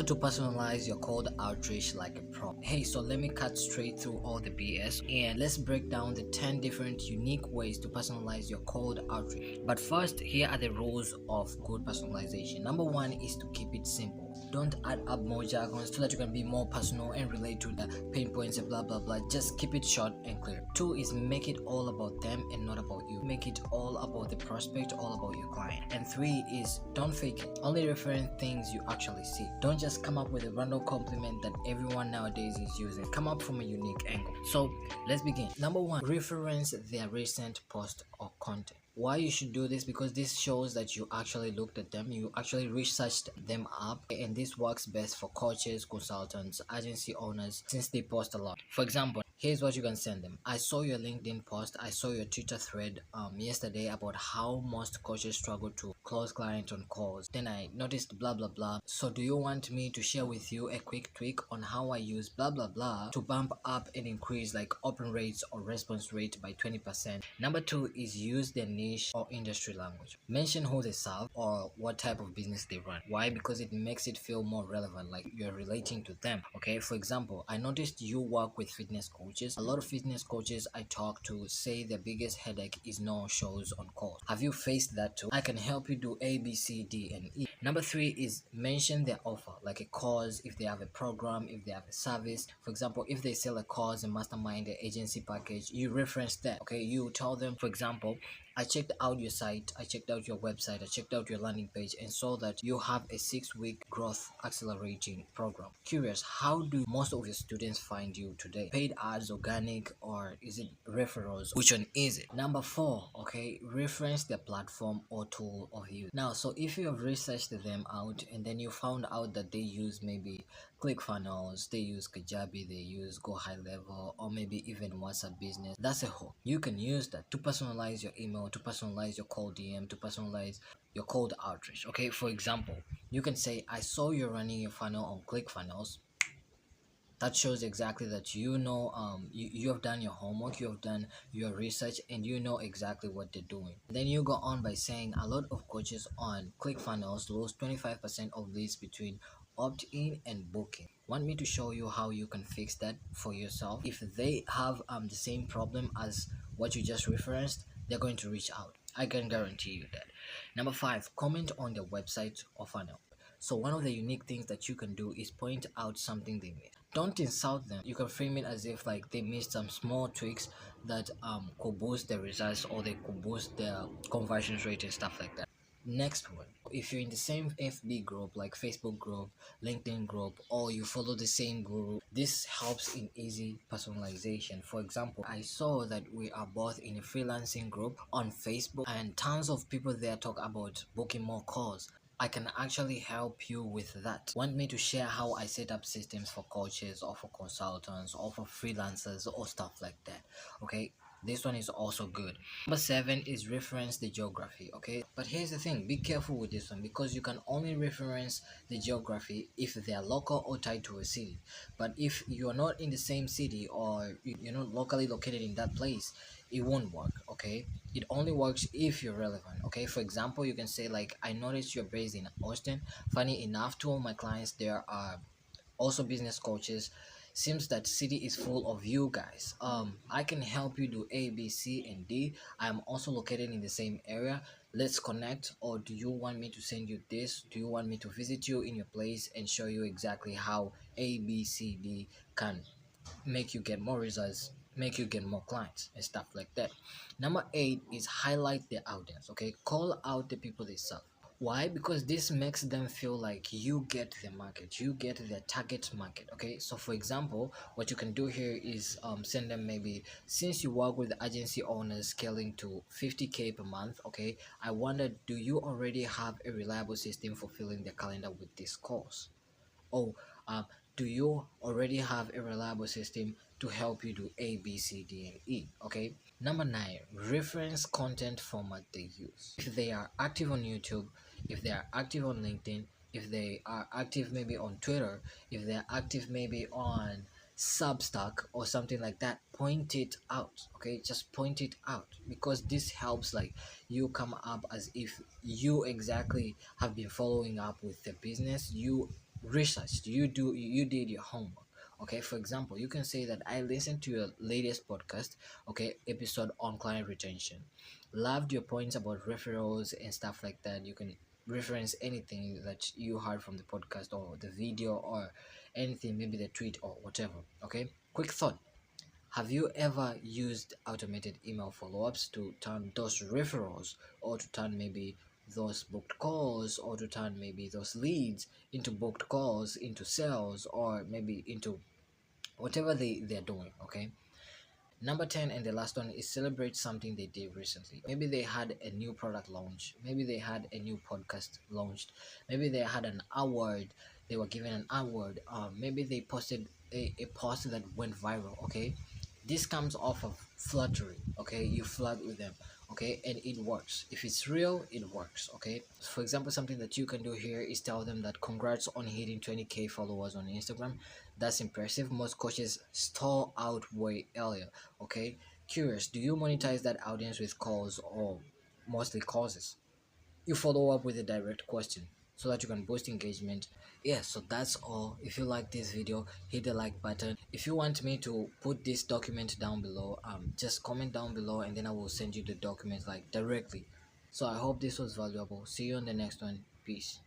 How to personalize your cold outreach like a pro. Hey, so let me cut straight through all the BS and let's break down the 10 different unique ways to personalize your cold outreach. But first, here are the rules of good personalization. Number one is to keep it simple. Don't add up more jargons so that you can be more personal and relate to the pain points and blah blah blah. Just keep it short and clear. Two is make it all about them and not about you. Make it all about the prospect, all about your client. And three is don't fake it. Only reference things you actually see. Don't just come up with a random compliment that everyone nowadays is using. Come up from a unique angle. So let's begin. Number one, reference their recent post or content. Why you should do this? Because this shows that you actually looked at them, you actually researched them up, and this works best for coaches, consultants, agency owners, since they post a lot. For example, here's what you can send them. I saw your LinkedIn post, I saw your Twitter thread yesterday about how most coaches struggle to close clients on calls. Then I noticed blah blah blah. So do you want me to share with you a quick tweak on how I use blah blah blah to bump up and increase like open rates or response rate by 20%? Number two is use their niche or industry language. Mention who they serve or what type of business they run. Why? Because it makes it feel more relevant, like you're relating to them. Okay, for example, I noticed you work with fitness coaches. A lot of fitness coaches I talk to say their biggest headache is no shows on calls. Have you faced that too? I can help you do A, B, C, D, and E. Number three is mention their offer, like a cause, if they have a program, if they have a service. For example, if they sell a course, a mastermind, an agency package, you reference that. Okay, you tell them, for example, I checked out your site, I checked out your website, I checked out your landing page and saw that you have a 6-week growth accelerating program. Curious, how do most of your students find you today? Paid ads, organic, or is it referrals? Which one is it? Number four, okay, reference the platform or tool of use. Now, so if you have researched them out and then you found out that they use maybe ClickFunnels, they use Kajabi, they use Go High Level, or maybe even WhatsApp Business, that's a hook. You can use that to personalize your email, to personalize your cold DM, to personalize your cold outreach. Okay, for example, you can say, I saw you running your funnel on ClickFunnels. That shows exactly that you have done your homework, you have done your research, and you know exactly what they're doing. Then you go on by saying a lot of coaches on ClickFunnels lose 25% of leads between opt-in and booking. Want me to show you how you can fix that for yourself? If they have the same problem as what you just referenced, they're going to reach out. I can guarantee you that. Number five, comment on their website or funnel. So one of the unique things that you can do is point out something they missed. Don't insult them. You can frame it as if like they missed some small tweaks that could boost their results or they could boost their conversion rate and stuff like that. Next one, if you're in the same FB group like Facebook group, LinkedIn group, or you follow the same guru, this helps in easy personalization. For example, I saw that we are both in a freelancing group on Facebook and tons of people there talk about booking more calls. I can actually help you with that. Want me to share how I set up systems for coaches or for consultants or for freelancers or stuff like that? Okay, this one is also good. Number seven is reference the geography. Okay, but here's the thing, be careful with this one because you can only reference the geography if they are local or tied to a city. But if you're not in the same city or you're not locally located in that place, it won't work. Okay, it only works if you're relevant. Okay, for example, you can say like, I noticed you're based in Austin. Funny enough, two of my clients there are also business coaches. Seems that city is full of you guys. I can help you do A, B, C, and D. I'm also located in the same area. Let's connect. Or do you want me to send you this? Do you want me to visit you in your place and show you exactly how A, B, C, D can make you get more results, make you get more clients and stuff like that. Number eight is highlight the audience. Okay, call out the people they serve. Why? Because this makes them feel like you get the market, you get their target market. Okay, so for example, what you can do here is send them, maybe since you work with agency owners scaling to 50K per month, okay, I wonder, do you already have a reliable system for filling the calendar with this course? Oh, do you already have a reliable system to help you do A, B, C, D, and E? Okay. Number nine, reference content format they use. If they are active on YouTube, if they are active on LinkedIn, if they are active maybe on Twitter, if they are active maybe on Substack or something like that, point it out. Okay, just point it out because this helps like you come up as if you exactly have been following up with the business. You researched, you did your homework. Okay, for example, you can say that I listened to your latest podcast, okay, episode on client retention, loved your points about referrals and stuff like that. You can reference anything that you heard from the podcast or the video or anything, maybe the tweet or whatever. Okay, quick thought: have you ever used automated email follow-ups to turn those referrals, or to turn maybe those booked calls, or to turn maybe those leads into booked calls, into sales, or maybe into whatever they're doing? Okay. Number 10 and the last one is celebrate something they did recently. Maybe they had a new product launch. Maybe they had a new podcast launched. Maybe they had an award. They were given an award. Maybe they posted a post that went viral. Okay. This comes off of flattery. Okay. You flirt with them. Okay. And it works. If it's real, it works. Okay. For example, something that you can do here is tell them that congrats on hitting 20K followers on Instagram. That's impressive. Most coaches stall out way earlier. Okay, curious, do you monetize that audience with calls or mostly causes? You follow up with a direct question so that you can boost engagement. Yeah, so that's all. If you like this video, hit the like button. If you want me to put this document down below, just comment down below and then I will send you the document like directly. So I hope this was valuable. See you on the next one. Peace.